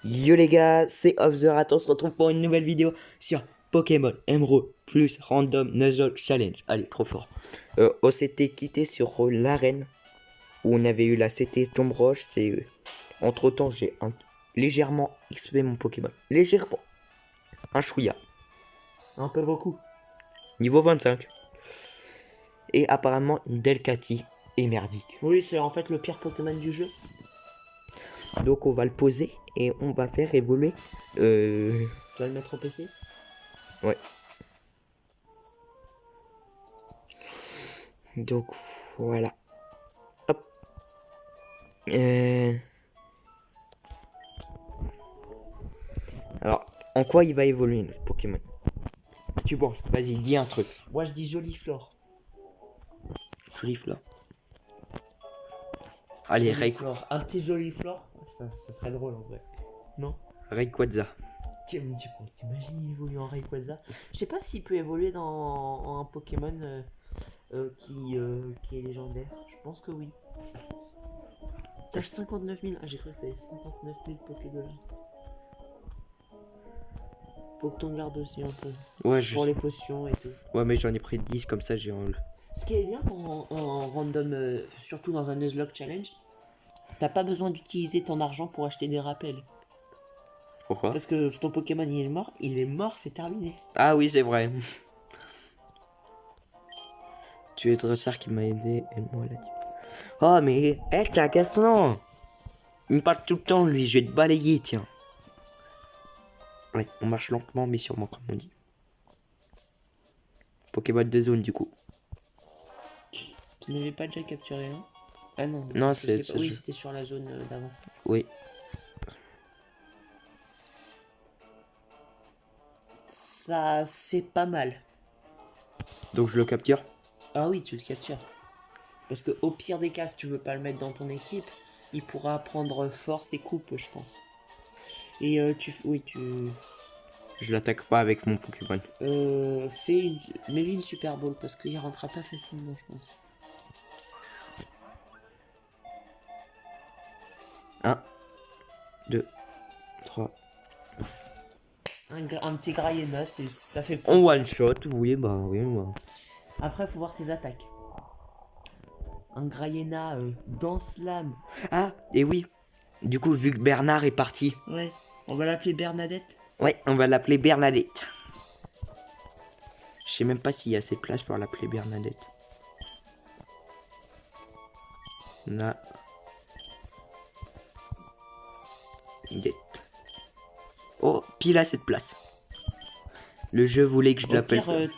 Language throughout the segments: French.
Yo les gars, c'est Off the Rat, on se retrouve pour une nouvelle vidéo sur Pokémon Emerald plus Random Nuzzle Challenge. Allez, trop fort. On s'était quitté sur l'arène où on avait eu la CT Tombe Roche. Et entre temps, j'ai légèrement XP mon Pokémon. Légèrement. Un chouïa. Un peu beaucoup. Niveau 25. Et apparemment, une Delcatty est merdique. Oui, c'est en fait le pire Pokémon du jeu. Donc on va le poser et on va faire évoluer. Tu vas le mettre au PC? Ouais. Donc voilà. Hop. Alors, en quoi il va évoluer le Pokémon? Tu penses? Vas-y, dis un truc. Moi je dis Joliflore. Joliflore. Allez, Joliflore. Un petit Joliflore, ça serait drôle en vrai. Non? Rayquaza. T'imagines il évolue en Rayquaza? Je sais pas s'il peut évoluer en un Pokémon qui est légendaire. Je pense que oui. T'as 59 000. Ah, j'ai cru que t'avais 59 000 Pokédollars. Faut que t'en gardes aussi un peu. Ouais, pour les potions et tout. Ouais, mais j'en ai pris 10 comme ça, j'ai en... Ce qui est bien en random, surtout dans un Nuzlocke Challenge, t'as pas besoin d'utiliser ton argent pour acheter des rappels. Pourquoi? Parce que ton Pokémon il est mort, c'est terminé. Ah oui, c'est vrai. Tu es dresseur qui m'a aidé et moi l'a dit. Oh mais, t'es agaçant. Il me parle tout le temps lui, je vais te balayer, tiens. Ouais, on marche lentement mais sûrement comme on dit. Pokémon de zone du coup. Tu n'avais pas déjà capturé un? Ah non. Non, Oui, c'était sur la zone d'avant. Oui. Ça, c'est pas mal. Donc je le capture. Ah oui, tu le captures. Parce que au pire des cas, si tu veux pas le mettre dans ton équipe, il pourra prendre force et coupe, je pense. Et Je l'attaque pas avec mon Pokémon. mets-lui une Super Ball parce qu'il rentrera pas facilement, je pense. 1, 2, 3. Un petit Graïena, ça fait On one shot, oui, bah. Après, faut voir ses attaques. Un Graïena dans Slam. Ah, et oui. Du coup, vu que Bernard est parti. Ouais, on va l'appeler Bernadette. Ouais, on va l'appeler Bernadette. Je sais même pas s'il y a assez de place pour l'appeler Bernadette. Là. Oh, pile à cette place. Le jeu voulait que je l'appelle. Au pire,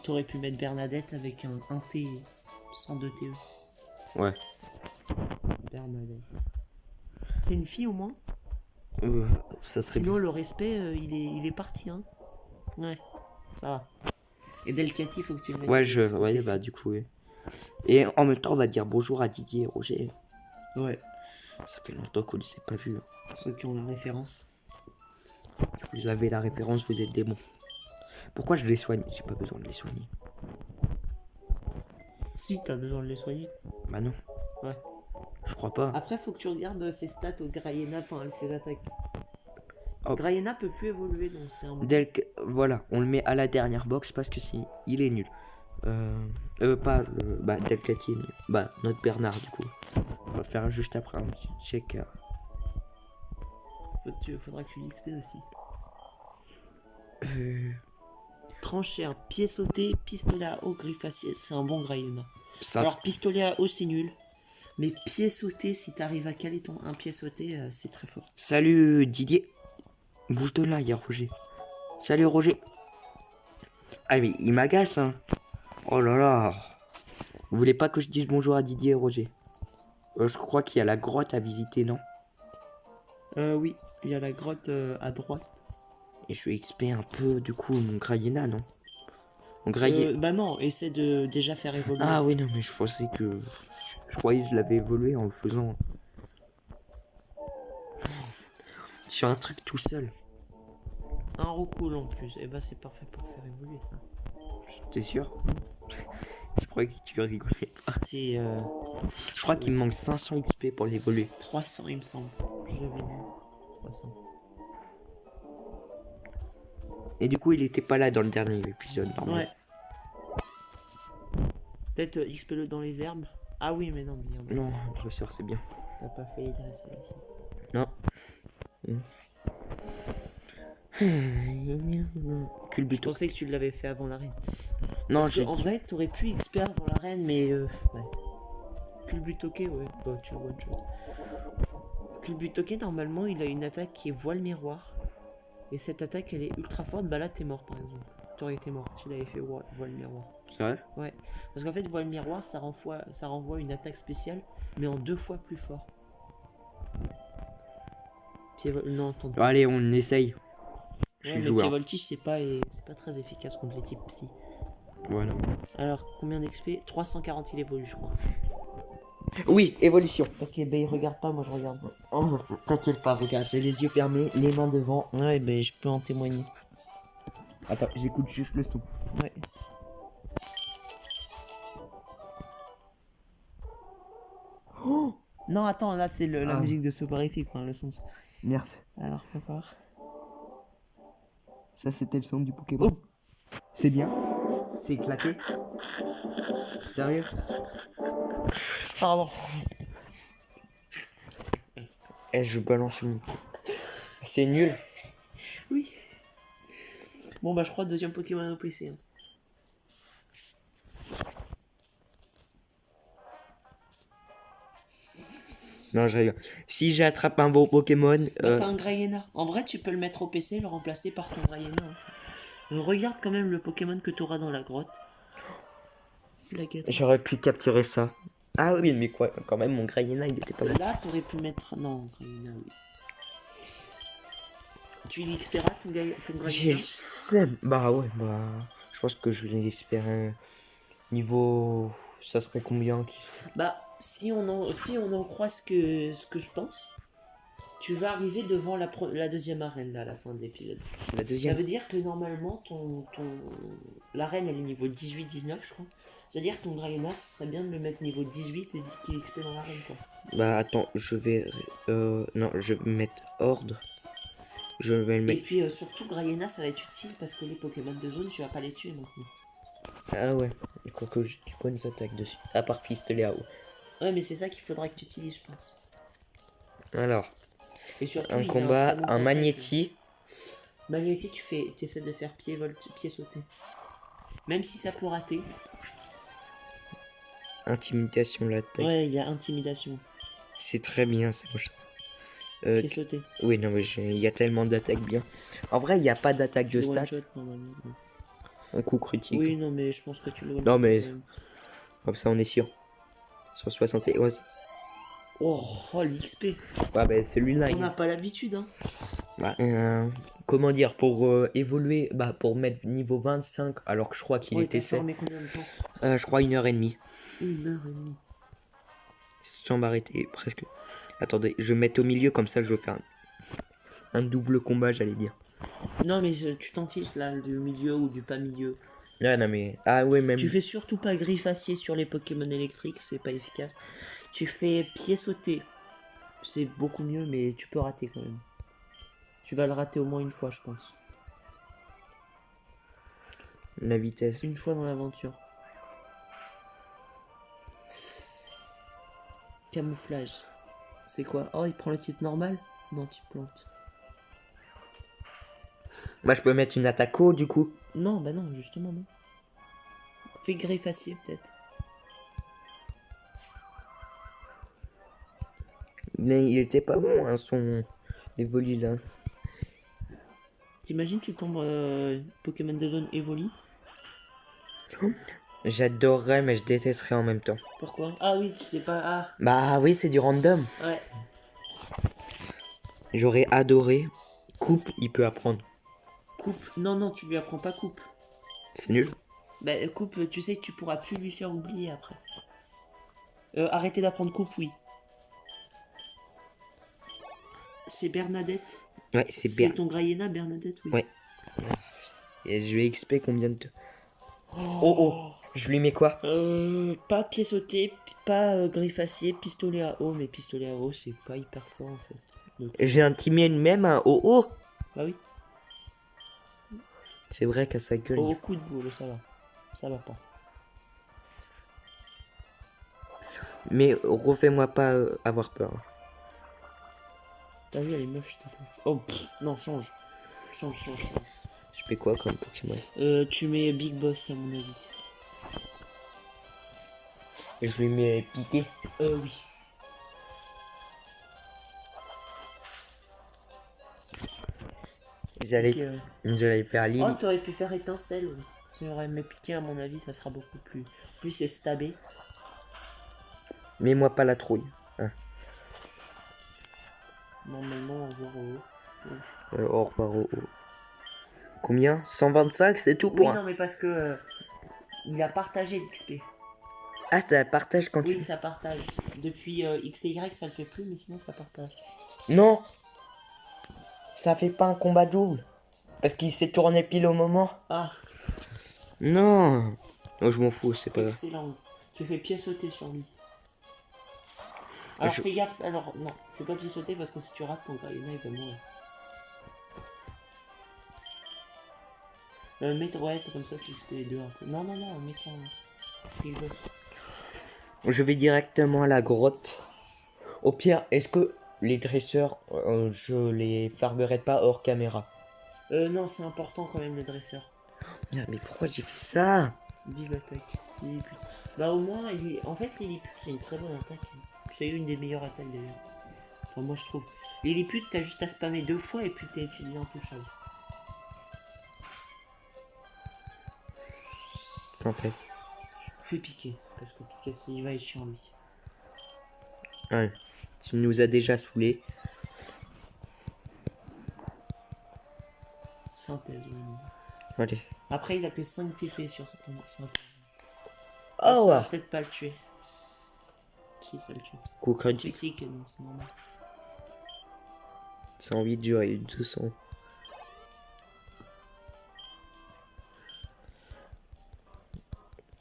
t'aurais pu mettre Bernadette avec un T sans 2 TE. Ouais. Bernadette. C'est une fille au moins? Ça serait Sinon, le respect, il est parti, hein. Ouais, ça va. Et Delcatty, faut que tu le mettes. Ouais, bah du coup, oui. Et en même temps, on va dire bonjour à Didier et Roger. Ouais. Ça fait longtemps qu'on ne s'est pas vu. Ceux qui ont la référence. Vous avez la référence, vous êtes des bons. Pourquoi je les soigne? J'ai pas besoin de les soigner. Si, t'as besoin de les soigner. Bah non. Ouais. Je crois pas. Après, faut que tu regardes ses stats au Graïena, enfin ses attaques. Hop. Graïena peut plus évoluer, donc c'est un bon. Voilà, on le met à la dernière box parce que si il est nul. Pas le. Bah, Delcatty est nul. Bah, notre Bernard, du coup. On va faire juste après un petit check. Faudra que tu l'XP aussi. Trancher un pied sauté, pistolet à eau, griffe acier, c'est un bon Graïena. Alors, pistolet à eau, c'est nul. Mais pied sauté, si t'arrives à caler un pied sauté, c'est très fort. Salut Didier. Bouge de là, il y a Roger. Salut Roger. Ah mais il m'agace, hein. Oh là là. Vous voulez pas que je dise bonjour à Didier et Roger? Je crois qu'il y a la grotte à visiter, non? Oui, il y a la grotte à droite. Et je suis XP un peu, du coup, mon Graïena, non? Mon Bah non, essaie de déjà faire évoluer. Ah oui, non, mais je pensais que... Je croyais que je l'avais évolué en le faisant. Sur un truc tout seul. Un roucoule en plus, et bah c'est parfait pour faire évoluer ça. T'es sûr? Je croyais que tu rigolais pas. Je crois qu'il me manque 500 XP pour l'évoluer. 300 il me semble. J'avais vu. 300. Et du coup, il était pas là dans le dernier épisode. normalement. Ouais. Peut-être XP-le dans les herbes. Ah oui, mais non, mais Non, bien sûr, c'est bien. t'as pas failli dresser ici. Non. Je Culbuto. pensais que tu l'avais fait avant l'arène. Non, Parce que, j'ai. en vrai, t'aurais pu XP avant l'arène, mais ouais. Culbutoke, ouais. Bah, tu one shot. Culbutoke, normalement, il a une attaque qui est voile miroir. Et cette attaque, elle est ultra forte. Bah là, t'es mort, par exemple. T'aurais été mort si tu l'avais fait voile miroir. C'est vrai? Ouais. Parce qu'en fait, voile miroir, ça renvoie une attaque spéciale, mais en 2 fois plus fort. Non, attends. Bon, allez, on essaye. Je Ouais, suis mais joueur. Pied-Voltige, c'est pas très efficace contre les types psy. Voilà. Alors, combien d'XP? 340 il évolue, je crois. Oui, évolution. Ok, bah il regarde pas, moi je regarde. Oh, t'inquiète pas, regarde, j'ai les yeux fermés, les mains devant. Ouais, bah je peux en témoigner. Attends, j'écoute juste le son. Ouais. Oh, Non, attends, là c'est la Ah. musique de Soporifique, enfin le sens. merde. Alors, prépare. Ça, c'était le son du Pokémon. C'est bien. C'est éclaté. Sérieux? Pardon. Eh, je balance mon. C'est nul. Oui. Bon, bah je crois deuxième Pokémon au PC. Hein. Non, je rigole. Si j'attrape un bon Pokémon. Bah t'as un Grayena. En vrai, tu peux le mettre au PC et le remplacer par ton Grayena. Hein. Regarde quand même le Pokémon que t'auras dans la grotte. J'aurais pu capturer ça. Ah oui, mais quoi, quand même, mon Grayena, il était pas là. Là, t'aurais pu mettre. Non, Grayena, oui. Tu l'expéras ton J'ai Grayena? le seum. Bah ouais, bah. Je pense que je vais espérer niveau. Ça serait combien qui... Bah, si on en croit ce que je pense, tu vas arriver devant la deuxième arène là, à la fin de l'épisode. La Ça deuxième. veut dire que normalement, l'arène elle est niveau 18-19, je crois. C'est-à-dire que ton Grayena, ce serait bien de le mettre niveau 18 et qu'il XP dans l'arène, quoi. Bah attends, je vais. Non, je vais mettre ordre. Je vais le Et mettre. puis surtout, Grayena, ça va être utile parce que les Pokémon de zone, tu vas pas les tuer maintenant. Ah ouais, quoique j'ai des bonnes attaques dessus. À part pistolet à eau. Ouais, mais c'est ça qu'il faudra que tu utilises, je pense. Alors, Et surtout, un il a combat, très bon un protège. Magnéti. Magnéti, tu essaies de faire pied sauté. Même si ça peut rater. Intimidation, l'attaque. Ouais, il y a intimidation. C'est très bien ça. Pied sauté. Oui, non, mais il y a tellement d'attaques bien. En vrai, il n'y a pas d'attaque de Tu le stats. one-shot, normalement. Un coup critique. Oui, non, mais je pense que tu le one-shot. Non, mais- quand même. Comme ça, on est sûr. 171. Oh, l'XP. Ouais, bah celui-là. On n'a pas l'habitude, hein. Bah, comment dire, pour évoluer, bah, pour mettre niveau 25, alors que je crois qu'il Ouais, était t'as 7. formé combien de temps? Je crois 1h30. 1h30. Sans m'arrêter, presque. Attendez, je vais mettre au milieu, comme ça je vais faire un double combat, j'allais dire. Non, mais tu t'en fiches là, du milieu ou du pas milieu. Ah non, mais. Ah ouais, même. Tu fais surtout pas griffe acier sur les Pokémon électriques, c'est pas efficace. Tu fais pied sauté. C'est beaucoup mieux, mais tu peux rater quand même. Tu vas le rater au moins une fois, je pense. La vitesse. Une fois dans l'aventure. Camouflage. C'est quoi? Oh, il prend le type normal? Non, type plante. Bah, je peux mettre une attaque haut, du coup. Non, bah non, justement, non. Fais griffe acier, peut-être. Mais il était pas bon, hein, son évolu là. T'imagines, tu tombes Pokémon de zone Evoli? J'adorerais, mais je détesterais en même temps. Pourquoi? Ah oui, tu sais pas. Ah, Bah oui, c'est du random. ouais. J'aurais adoré. Coupe, il peut apprendre. Coupe. Non, non, tu lui apprends pas coupe. C'est nul. Bah, coupe, tu sais que tu pourras plus lui faire oublier après. Arrêtez d'apprendre coupe, oui. C'est Bernadette. Ouais, c'est C'est bien. ton Grayena, Bernadette, oui. Ouais. Et je vais XP combien de temps? Oh, oh. Je lui mets quoi? Pas pied sauté, pas griffe acier, pistolet à eau, mais pistolet à eau c'est pas hyper fort en fait. Donc, J'ai intimé même un OO. bah oui, C'est vrai qu'à sa gueule. au coup de boule, ça va. Ça va pas. Mais refais-moi pas avoir peur. T'as vu, elle est moche, je t'attaque. Oh, non, change. Change. Je fais quoi comme Pokémon? Tu mets Big Boss à mon avis. Je lui mets piqué. Oui. J'allais Ok, faire Lily. Oh, t'aurais pu faire étincelle. Ouais. Tu aurais aimé piquer, à mon avis, ça sera beaucoup plus. Plus c'est stabé. Mets-moi pas la trouille. Normalement, on voit au haut. Au revoir OO. Combien? 125, c'est tout Oui, pour non, mais parce que. Il a partagé l'XP. Ah, ça partage quand Oui, tu... ça partage. Depuis XY, ça le fait plus, mais sinon, ça partage. Non. Ça fait pas un combat double. Parce qu'il s'est tourné pile au moment. Ah, Non. Oh, je m'en fous, c'est pas grave. excellent. Tu fais pied sauter sur lui. Alors, Je- fais gaffe. Alors, non, fais pas pied sauter parce que si tu rates ton Grayena, il va mourir. Mets ouais, comme ça, tu fais les deux un peu. Non, mets ton. Big Boss. Je vais directement à la grotte. Au pire, est-ce que les dresseurs, je les farberai pas hors caméra? Non, c'est important quand même le dresseur. Merde, mais pourquoi j'ai fait ça? Vive attaque. Lilliput. Bah au moins, en fait, Lilliput, c'est une très bonne attaque. C'est une des meilleures attaques d'ailleurs. Enfin, moi je trouve. Lilliput, t'as juste à spammer 2 fois et puis tu deviens intouchable. Sans tête. Fais piquer, parce que piquer, il va être chiant lui. Ouais. Tu nous as déjà saoulé. Synthèse, vraiment. Allez. Après, il a que 5 PP sur synthèse. Oh, Ça va ouais. peut-être pas le tuer. Si, ça le tue. Coup critique. Critique, non, c'est normal. 108 dur et 200.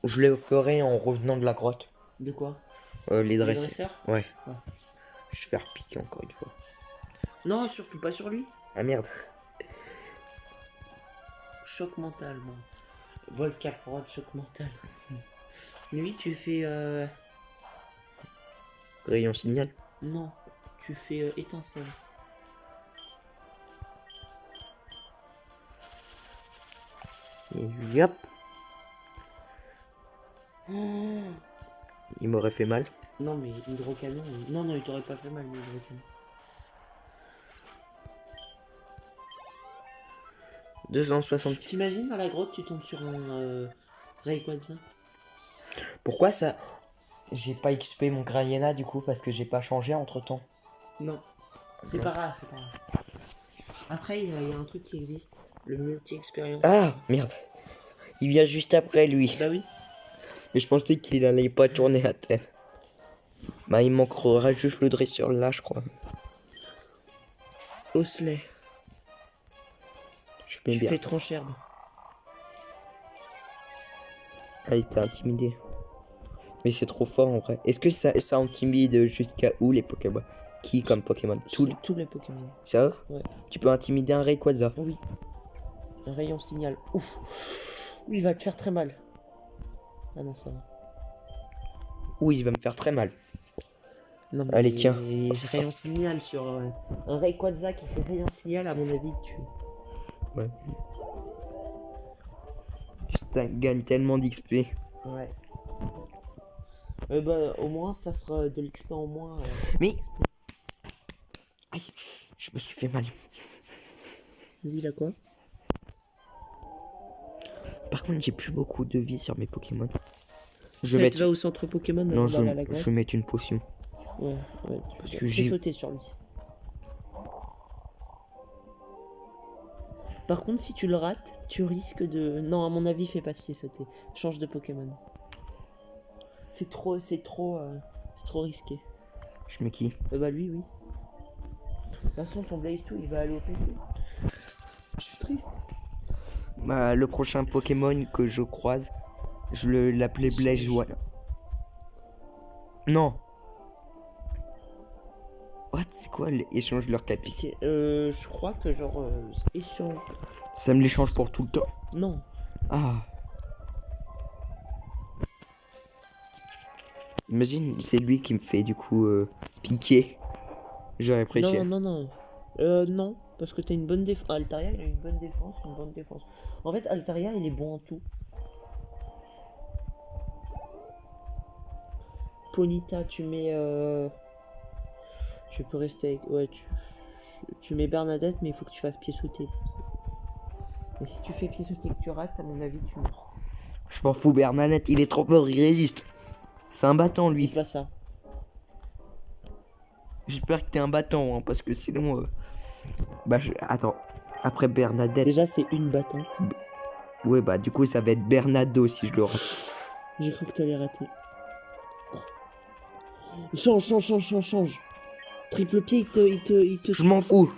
Je le ferai en revenant de la grotte. De quoi? Les Les dresseurs. dresseurs? Ouais. Ouais. Je vais faire piquer encore une fois. Non, surtout pas sur lui. Ah merde. Choc mental, bon. Volcaprod, choc mental. Lui, tu fais. Rayon signal. Non, tu fais étincelle. Et hop. Il m'aurait fait mal. Non, mais hydrocanon. Non, il t'aurait pas fait mal, mais hydrocanon. 260. T'imagines dans la grotte, tu tombes sur un Rayquaza. Pourquoi ça? J'ai pas XP mon Grayena du coup parce que j'ai pas changé entre temps. Non, c'est pas grave, c'est pas grave. Après, il y a un truc qui existe, le multi-expérience. Ah merde. Il vient juste après lui. Bah oui. Mais je pensais qu'il allait pas tourner la tête. Bah il manquera juste le dresseur là je crois. Osley, Je mets tu bien. fais tranche herbe. Ah il t'a intimidé. Mais c'est trop fort en vrai. Est-ce que ça intimide jusqu'à où les Pokémon? Qui comme Pokémon? Tous les Pokémon. Ça? Ouais. Tu peux intimider un Rayquaza. Oui. Un rayon signal. Ouf. Oui, il va te faire très mal. Ah non, ça va. Oui il va me faire très mal. Non, mais Allez, tiens. Rayon signal sur un Rayquaza qui fait rayon signal, à mon avis, tu. Ouais. Je gagne tellement d'XP. Ouais. Bah, au moins, ça fera de l'XP en moins. Mais. Aïe, je me suis fait mal. Vas-y, là quoi? Par contre, j'ai plus beaucoup de vie sur mes Pokémon. Je vais va au centre Pokémon. Non, là, à la je vais mettre une potion. Ouais. Parce Tu que peux j'ai. sauter sur lui. Par contre, si tu le rates, tu risques de. Non, à mon avis, fais pas ce pied sauter. Change de Pokémon. C'est trop risqué. Je mets qui? Bah lui, oui. De toute façon, ton Blaze 2, il va aller au PC. Je suis triste. Bah, le prochain Pokémon que je croise, l'appelais Blaze One. Non. What? C'est quoi l'échange leur capi? Je crois que genre échange. Ça me l'échange pour tout le temps. Non. Ah. Imagine, c'est lui qui me fait du coup piquer. J'aurais apprécié. Non, parce que t'as une bonne défense. Altaria, il a une bonne défense. En fait, Altaria, il est bon en tout. Ponita, tu mets. Je peux rester avec. Ouais, tu mets Bernadette, mais il faut que tu fasses pied sauté. Et si tu fais pied sauté et que tu rates, à mon avis, tu meurs. Je m'en fous, Bernadette, il est trop fort, il résiste. C'est un battant, lui. Dis pas ça. J'espère que t'es un battant, hein, parce que sinon. Attends. Après Bernadette. Déjà, c'est une battante. Ouais, bah, du coup, ça va être Bernardo si je le rate. J'ai cru que t'allais rater. Change. Triple pied, il te. Je m'en fous.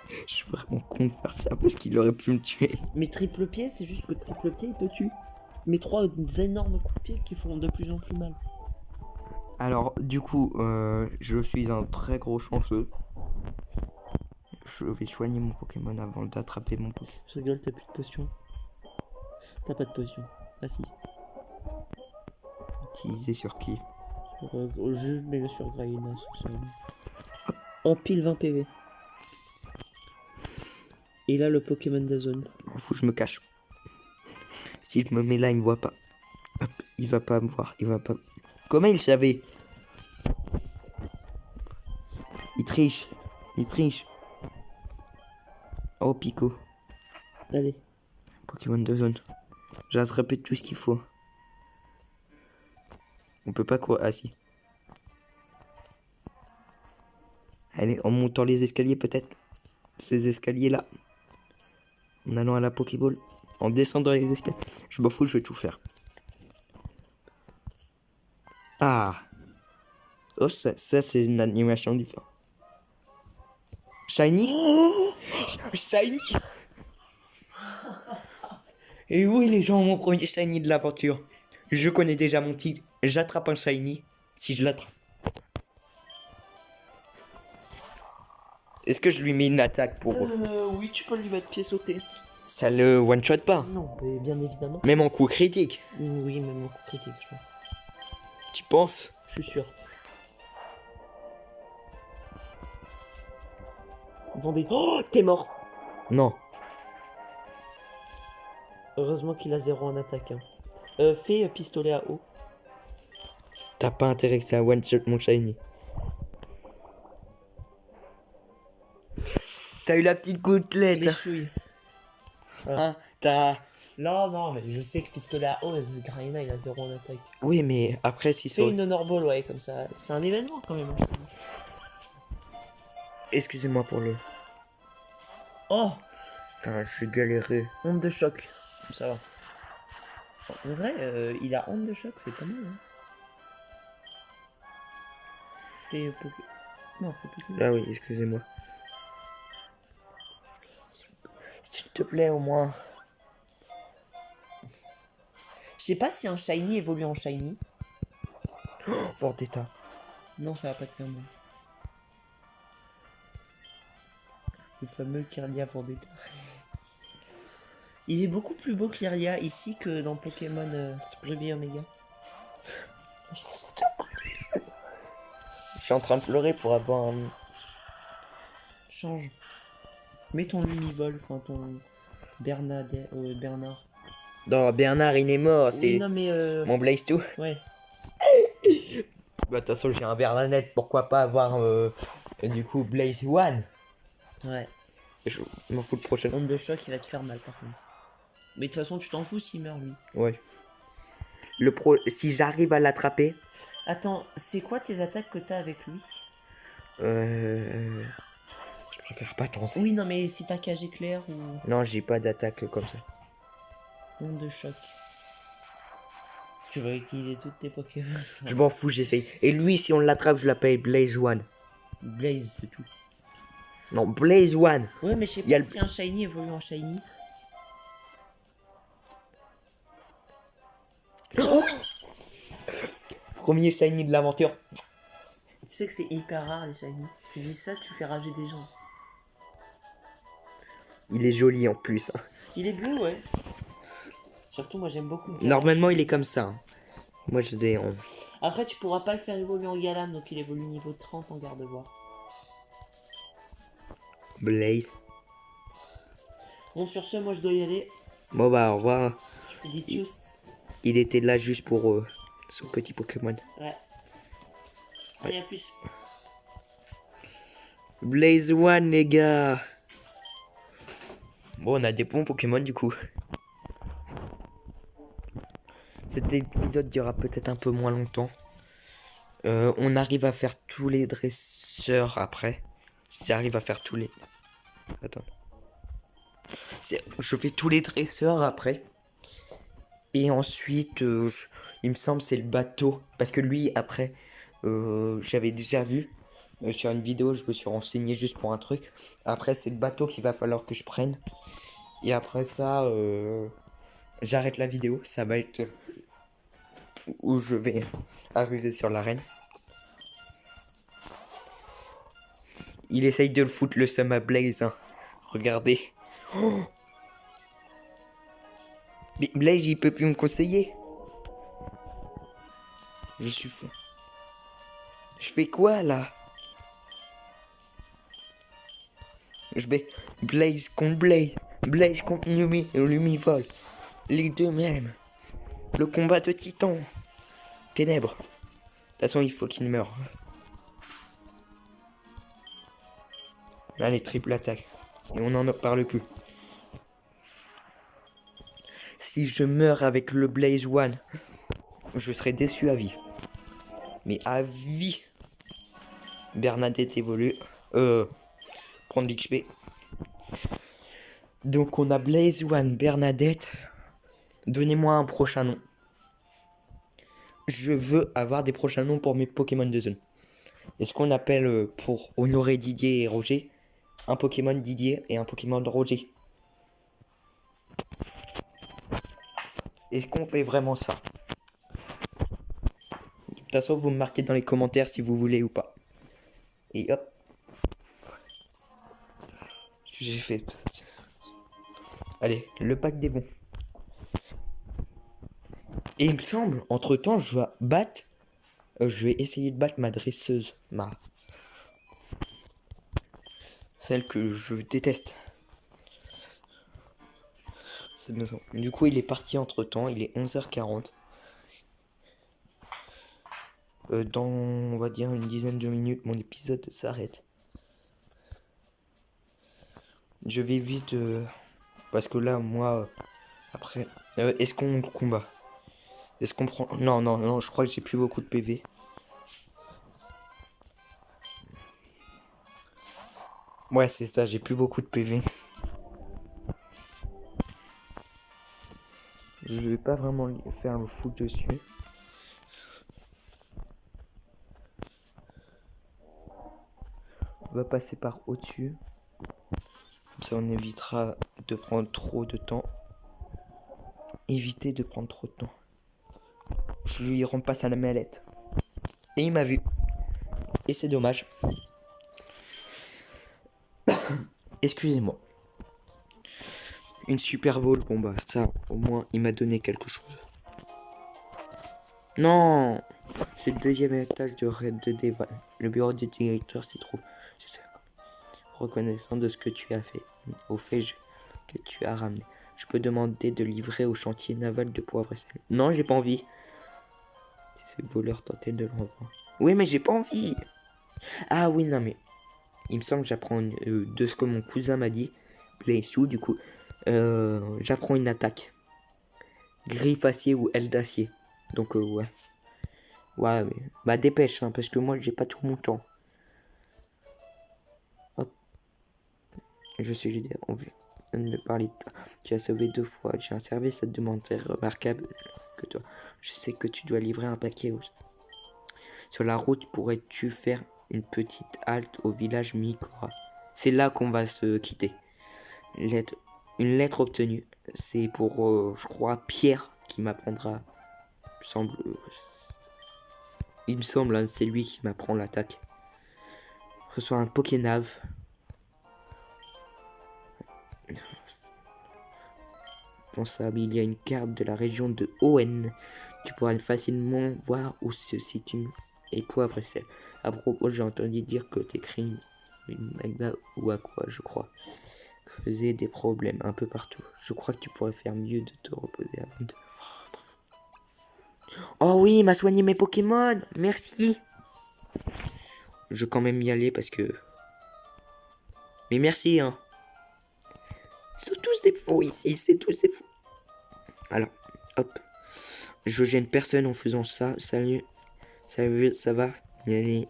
Je suis vraiment con de faire ça parce qu'il aurait pu me tuer. Mais triple pied, c'est juste que triple pied, il te tue. Mais 3 énormes coups de pied qui font de plus en plus mal. Alors, du coup, je suis un très gros chanceux. Je vais soigner mon Pokémon avant d'attraper mon Pokémon. Je rigole, t'as plus de potion. T'as pas de potion. Ah si. Utiliser sur qui? Au jeu, mais sur Graina. En pile 20 PV. Et là, le Pokémon d'Azone. M'en fous, je me cache. Si je me mets là, il me voit pas. Hop, il va pas me voir, il va pas. Comment il savait? Il triche. Oh, Pico. Allez. Pokémon de zone. J'ai attrapé tout ce qu'il faut. On peut pas quoi? Ah si. Allez, en montant les escaliers peut-être. Ces escaliers là. En allant à la Pokéball. En descendant les escaliers. Je m'en fous, je vais tout faire. Ah. Oh, ça c'est une animation différente. Shiny. Oh, Shiny. Et oui, les gens, mon premier Shiny de l'aventure. Je connais déjà mon titre. J'attrape un Shiny si je l'attrape. Est-ce que je lui mets une attaque pour... Oui, tu peux lui mettre pied sauté. Ça le one-shot pas? Non, mais bien évidemment. Même en coup critique? Oui, même en coup critique, je pense. Tu penses? Je suis sûr. Vendez. Oh, t'es mort. Non. Heureusement qu'il a 0 en attaque. Hein. Fais pistolet à eau. T'as pas intérêt que ça one-shot mon Shiny. T'as eu la petite gouttelette. Les chouilles. Hein, t'as... Non, mais je sais que pistolet à eau, Graina, il a 0 en attaque. Oui, mais après, si Fais ça... une honor ball, ouais, comme ça. C'est un événement quand même. Hein. Excusez-moi pour le... Oh, Putain, je suis galéré. honte de choc. Ça va. En vrai, il a honte de choc, c'est pas mal. Hein. Fais non, fais Pokémon. Ah oui, excusez-moi. S'il te plaît, au moins. Je sais pas si un Shiny évolue en Shiny. Oh, Vendetta. Non, ça va pas te faire mal. Le fameux Kirlia Vendetta. Il est beaucoup plus beau Kirlia ici que dans Pokémon Ruby Omega. Je suis en train de pleurer pour avoir un... Change. Mets ton Lunivol, enfin ton Bernard. Non, Bernard, il est mort, c'est Oui, non mais mon Blaze 2. ouais. Bah, de toute façon, j'ai un Bernadette, pourquoi pas avoir du coup Blaze One. Ouais. Je m'en fous le prochain. Honte de choc, il va te faire mal par contre. Mais de toute façon, tu t'en fous s'il meurt lui. Ouais. Si j'arrive à l'attraper. Attends, c'est quoi tes attaques que t'as avec lui? Je préfère pas trop. Oui, non mais si t'as cage éclair ou Non, j'ai pas d'attaque comme ça. honte de choc. Tu vas utiliser toutes tes Pokémon. Je m'en fous, j'essaye. Et lui, si on l'attrape, je l'appelle Blaze One. Blaze, c'est tout. Non, Blaze One. Ouais, mais je sais Y a pas si un Shiny évolue en Shiny. premier shiny de l'aventure. Tu sais que c'est hyper rare les shiny. Tu dis ça, tu fais rager des gens. Il est joli en plus. Il est bleu, ouais. Surtout, moi j'aime beaucoup. Normalement, il est comme ça. Moi, je l'ai en... Après, tu pourras pas le faire évoluer en Galam, donc il évolue niveau 30 en Gardevoir. Blaze. Bon, sur ce, moi je dois y aller. Bon, bah, au revoir. Je te dis tchuss. Il était là juste pour son petit Pokémon. Ouais. Allez, à plus. Blaze One, les gars. Bon, on a des bons Pokémon du coup. Cet épisode durera peut-être un peu moins longtemps. On arrive à faire tous les dresseurs après. J'arrive à faire tous les... Attends. Je fais tous les dresseurs après. Et ensuite, il me semble c'est le bateau. Parce que lui, après, j'avais déjà vu sur une vidéo, je me suis renseigné juste pour un truc. Après, c'est le bateau qu'il va falloir que je prenne. Et après ça, j'arrête la vidéo. Ça va être où je vais arriver sur l'arène. Il essaye de le foutre le seum à Blaze. Hein. Regardez. Oh, mais Blaze, il peut plus me conseiller. Je suis fou. Je fais quoi là? Je vais Blaze contre Blaze. Blaze contre Lumivol. Les deux mêmes. Le combat de titan. Ténèbres. De toute façon, il faut qu'il meure. Allez, triple attaque. Et on n'en parle plus. Si je meurs avec le Blaze One, je serai déçu à vie. Mais à vie. Bernadette évolue. Prendre l'XP. Donc on a Blaze One, Bernadette. Donnez-moi un prochain nom. Je veux avoir des prochains noms pour mes Pokémon de zone. Est-ce qu'on appelle pour honorer Didier et Roger un Pokémon Didier et un Pokémon Roger? Est-ce qu'on fait vraiment ça? De toute façon, vous me marquez dans les commentaires si vous voulez ou pas. Et hop. J'ai fait. Allez, le pack des bons. Et il me semble, entre temps, je vais battre. Je vais essayer de battre ma dresseuse. Celle que je déteste. Du coup, il est parti entre temps. Il est 11h40. Dans, on va dire, une dizaine de minutes, mon épisode s'arrête. Je vais vite. Parce que là, moi. Après. Est-ce qu'on combat? Est-ce qu'on prend... Non, non, non, je crois que j'ai plus beaucoup de PV. Ouais, c'est ça, j'ai plus beaucoup de PV. Je vais pas vraiment faire le foot dessus. On va passer par au-dessus. Comme ça, on évitera de prendre trop de temps. Éviter de prendre trop de temps. Je lui repasse à la mallette. Et il m'a vu. Et c'est dommage. Excusez-moi. Une Super Bowl, bon bah ça, au moins, il m'a donné quelque chose. Non, c'est le deuxième étage de Red de Devan. Le bureau du directeur s'y trouve. Je suis reconnaissant de ce que tu as fait. Au fait que tu as ramené. Je peux demander de livrer au chantier naval de Poivre et Sel. Non, j'ai pas envie. Si ce voleur tentait de le reprendre. Oui, mais j'ai pas envie. Ah oui, non mais... Il me semble que j'apprends de ce que mon cousin m'a dit. Playsou, du coup. J'apprends une attaque. Griffe acier ou aile d'acier. Donc ouais. Ouais, mais... Bah dépêche, hein, parce que moi j'ai pas tout mon temps. Hop. Je suis leader. On vient de parler de toi. Tu as sauvé 2 fois. J'ai un service à te demander remarquable que toi. Je sais que tu dois livrer un paquet. Sur la route, pourrais-tu faire une petite halte au village Mikora? C'est là qu'on va se quitter. Une lettre obtenue. C'est pour, je crois, Pierre qui m'apprendra. Semble. Il me semble, hein, c'est lui qui m'apprend l'attaque. Reçoit un Pokénave. Pensable, il y a une carte de la région de ON. Tu pourras facilement voir où se situe et quoi Bruxelles. À propos, j'ai entendu dire que t'écris une magma ou à quoi, je crois. Creuser des problèmes un peu partout. Je crois que tu pourrais faire mieux de te reposer avant de... Oh oui, il m'a soigné mes Pokémon. Merci. Je vais quand même y aller parce que... Mais merci, hein. Ils sont tous des faux ici, c'est tous des faux. Alors, hop. Je gêne personne en faisant ça. Salut. Salut, ça va? Allez.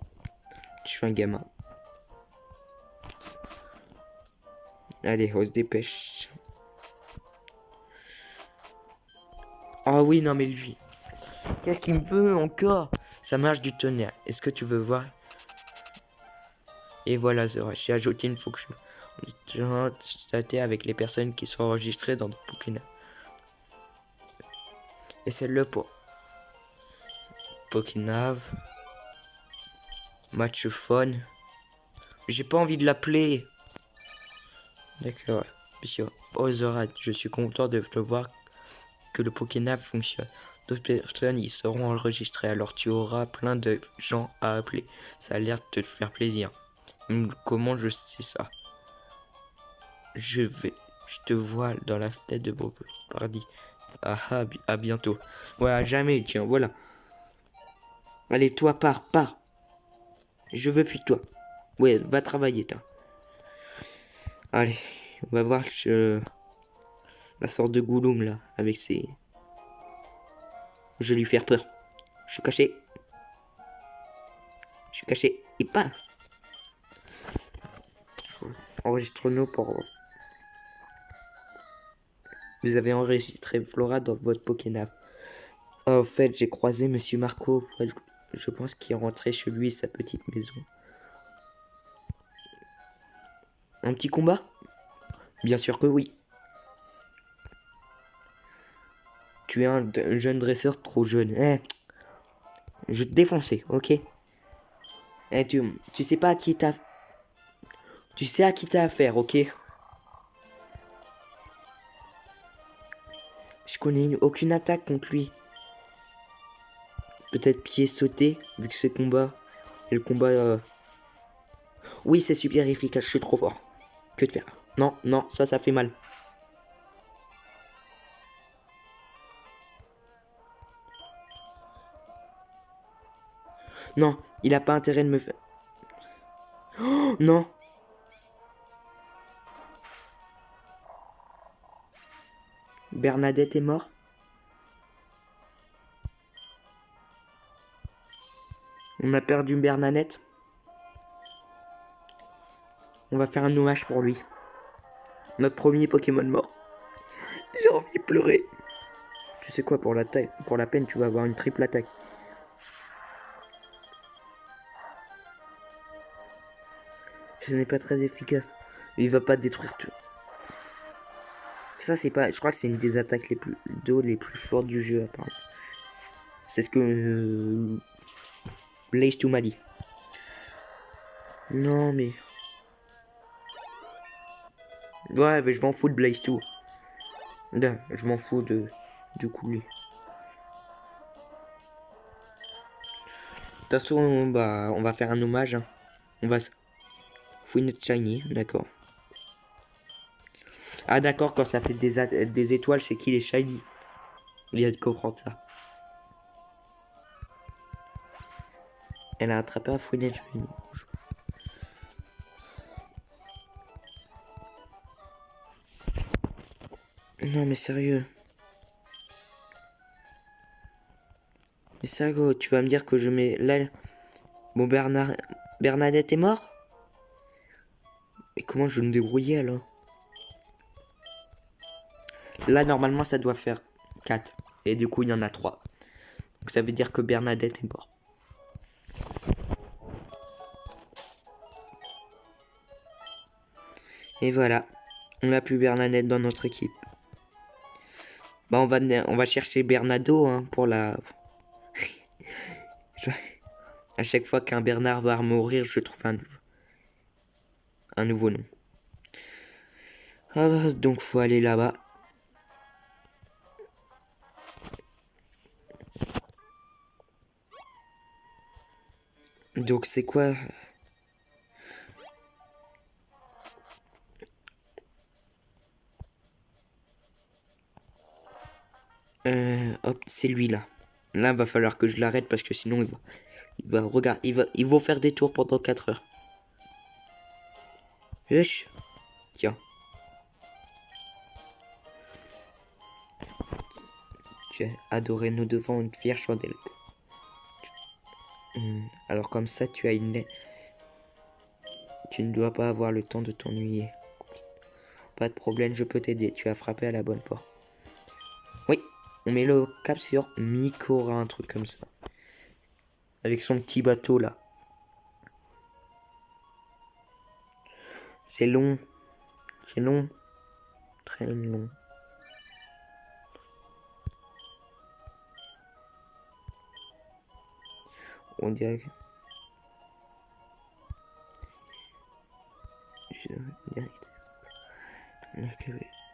Je suis un gamin. Allez, on se dépêche. Oh oui, non mais lui. Qu'est-ce qu'il me veut encore? Ça marche du tonnerre. Est-ce que tu veux voir? Et voilà, c'est vrai. J'ai ajouté une fonction. Chatter avec les personnes qui sont enregistrées dans Pokénave. Et celle-là pour Pokénave. Match fun. J'ai pas envie de l'appeler. D'accord. Monsieur Ozorad, je suis content de te voir que le Pokénave fonctionne. D'autres personnes y seront enregistrées, alors tu auras plein de gens à appeler. Ça a l'air de te faire plaisir. Comment je sais ça? Je te vois dans la tête de Bobo. Pardi. Ah, à bientôt. Ouais, à jamais, tiens, voilà. Allez, toi, pars. Je veux plus de toi. Ouais, va travailler, toi. Allez, on va voir la sorte de Gouloum, là, avec ses... Je vais lui faire peur. Je suis caché. Et pas. Enregistre-nous pour... Vous avez enregistré Flora dans votre Pokénave. Oh, en fait, j'ai croisé Monsieur Marco. Je pense qu'il est rentré chez lui, sa petite maison. Un petit combat? Bien sûr que oui. Tu es un jeune dresseur trop jeune. Je vais te défoncer, ok? Tu sais pas à qui t'as... Tu sais à qui t'as affaire, ok? Je connais aucune attaque contre lui. Peut-être pied sauté, vu que c'est combat. Et le combat... Oui, c'est super efficace, je suis trop fort. Que de faire? Non, ça fait mal. Non, il a pas intérêt de me faire... Oh, non. Bernadette est mort. On a perdu Bernadette. On va faire un hommage pour lui. Notre premier Pokémon mort. J'ai envie de pleurer. Tu sais quoi, pour la peine, tu vas avoir une triple attaque. Ce n'est pas très efficace. Il va pas détruire tout. Ça, c'est pas... Je crois que c'est une des attaques les plus fortes du jeu, apparemment. C'est ce que... Blaze 2 m'a dit. Non, mais... Ouais, mais je m'en fous de Blaze 2. Là, je m'en fous du coup, lui. De toute façon, on va faire un hommage. Hein. On va... Fouinette Shiny, d'accord. Ah d'accord, quand ça fait des étoiles, c'est qu'il est shiny. Il y a de comprendre ça. Elle a attrapé un Fouinette Shiny. Non mais sérieux. Mais sérieux, tu vas me dire que je mets là... Bon, Bernadette est mort? Mais comment je vais me débrouiller alors? Là, normalement, ça doit faire 4. Et du coup, il y en a 3. Donc ça veut dire que Bernadette est mort. Et voilà. On n'a plus Bernadette dans notre équipe. Bah, on va chercher Bernardo hein, pour la... À chaque fois qu'un Bernard va mourir, je trouve un nouveau nom. Ah, donc faut aller là-bas. Donc c'est quoi? Hop, c'est lui là. Là, va falloir que je l'arrête parce que sinon regarde, ils vont faire des tours pendant 4 heures. Wesh. Tiens. Tu as adoré nous devant une fière chandelle. Alors comme ça, tu as une... Tu ne dois pas avoir le temps de t'ennuyer. Pas de problème, je peux t'aider. Tu as frappé à la bonne porte. Oui, on met le cap sur Mikora, un truc comme ça. Avec son petit bateau là. C'est long. C'est long. Très long. On dirait que...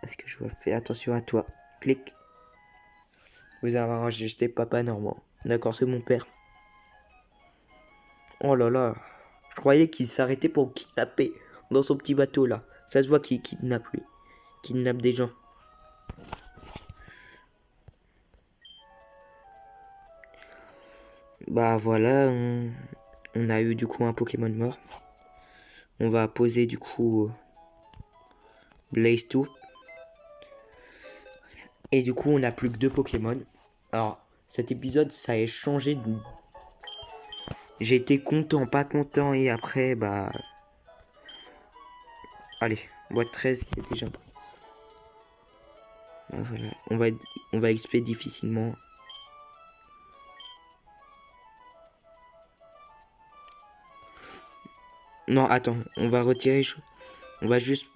Est-ce que je vois? Fais attention à toi. Clic. Vous avez enregistré Papa Normand. D'accord, c'est mon père. Oh là là. Je croyais qu'il s'arrêtait pour kidnapper dans son petit bateau là. Ça se voit qu'il kidnappe lui. Kidnappe des gens. Bah voilà, on a eu du coup un Pokémon mort. On va poser du coup Blaze 2. Et du coup on n'a plus que 2 Pokémon. Alors cet épisode ça a changé de... J'ai été content, pas content et après bah... Allez, boîte 13 il est déjà pris. Bah, voilà, on va XP difficilement. Non attends, on va retirer... On va juste...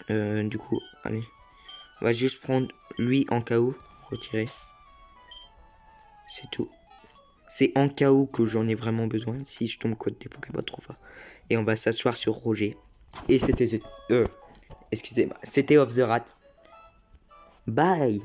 du coup, allez. On va juste prendre lui en cas où. Retirer. C'est tout. C'est en cas où que j'en ai vraiment besoin. Si je tombe contre des Pokémon trop forts. Et on va s'asseoir sur Roger. Et c'était... excusez-moi. C'était Off the Rat. Bye.